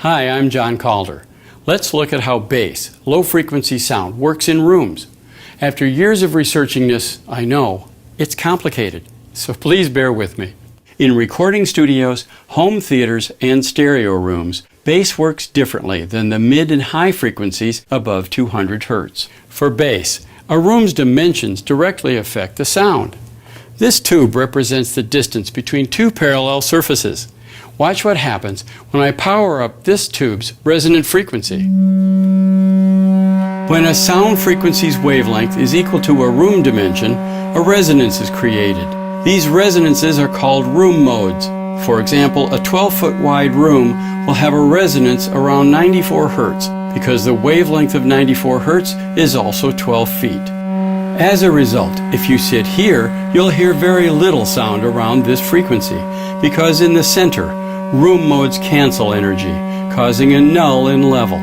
Hi, I'm John Calder. Let's look at how bass, low-frequency sound, works in rooms. After years of researching this, I know it's complicated, so please bear with me. In recording studios, home theaters, and stereo rooms, bass works differently than the mid and high frequencies above 200 Hz. For bass, a room's dimensions directly affect the sound. This tube represents the distance between two parallel surfaces. Watch what happens when I power up this tube's resonant frequency. When a sound frequency's wavelength is equal to a room dimension, a resonance is created. These resonances are called room modes. For example, a 12-foot wide room will have a resonance around 94 Hz because the wavelength of 94 Hz is also 12 feet. As a result, if you sit here, you'll hear very little sound around this frequency because in the center, room modes cancel energy, causing a null in level.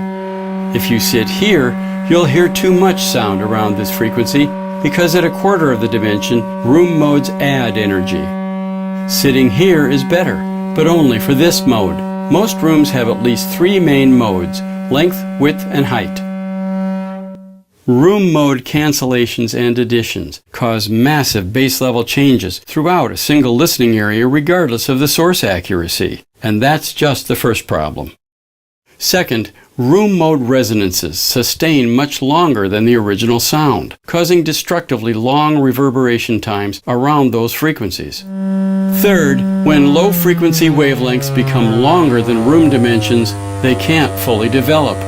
If you sit here, you'll hear too much sound around this frequency because at a quarter of the dimension, room modes add energy. Sitting here is better, but only for this mode. Most rooms have at least 3 main modes: length, width, and height. Room mode cancellations and additions cause massive bass level changes throughout a single listening area regardless of the source accuracy. And that's just the first problem. Second, room mode resonances sustain much longer than the original sound, causing destructively long reverberation times around those frequencies. Third, when low-frequency wavelengths become longer than room dimensions, they can't fully develop.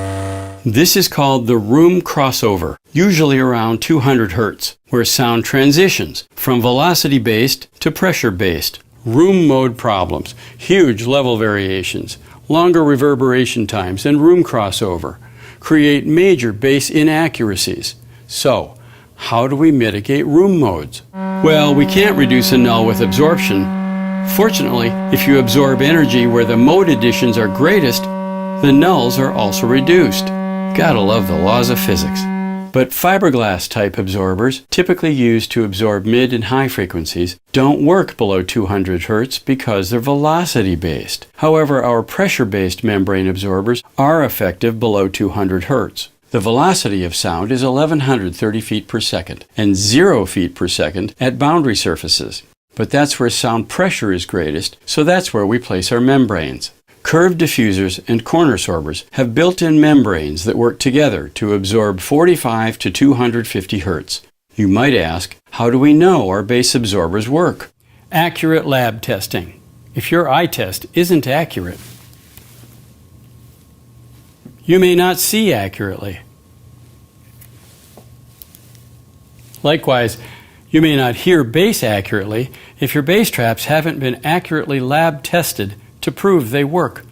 This is called the room crossover, usually around 200 Hz, where sound transitions from velocity-based to pressure-based. Room mode problems, huge level variations, longer reverberation times, and room crossover create major bass inaccuracies. So, how do we mitigate room modes? Well, we can't reduce a null with absorption. Fortunately, if you absorb energy where the mode additions are greatest, the nulls are also reduced. Gotta love the laws of physics. But fiberglass-type absorbers, typically used to absorb mid and high frequencies, don't work below 200 Hz because they're velocity-based. However, our pressure-based membrane absorbers are effective below 200 Hz. The velocity of sound is 1130 feet per second and 0 feet per second at boundary surfaces. But that's where sound pressure is greatest, so that's where we place our membranes. Curved diffusers and corner sorbers have built-in membranes that work together to absorb 45 to 250 Hz. You might ask, how do we know our bass absorbers work? Accurate lab testing. If your eye test isn't accurate, you may not see accurately. Likewise, you may not hear bass accurately if your bass traps haven't been accurately lab tested to prove they work.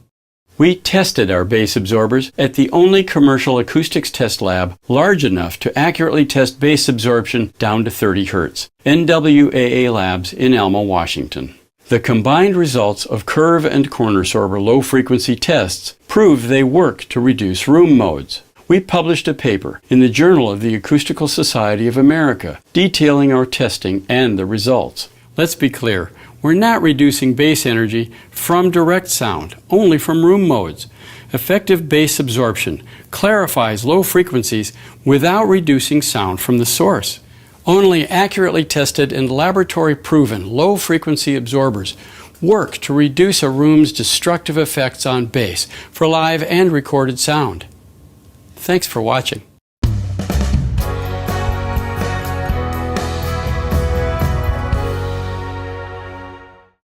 We tested our bass absorbers at the only commercial acoustics test lab large enough to accurately test bass absorption down to 30 Hz, NWAA Labs in Elma, Washington. The combined results of curve and corner sorber low-frequency tests proved they work to reduce room modes. We published a paper in the Journal of the Acoustical Society of America detailing our testing and the results. Let's be clear. We're not reducing bass energy from direct sound, only from room modes. Effective bass absorption clarifies low frequencies without reducing sound from the source. Only accurately tested and laboratory-proven low-frequency absorbers work to reduce a room's destructive effects on bass for live and recorded sound. Thanks for watching.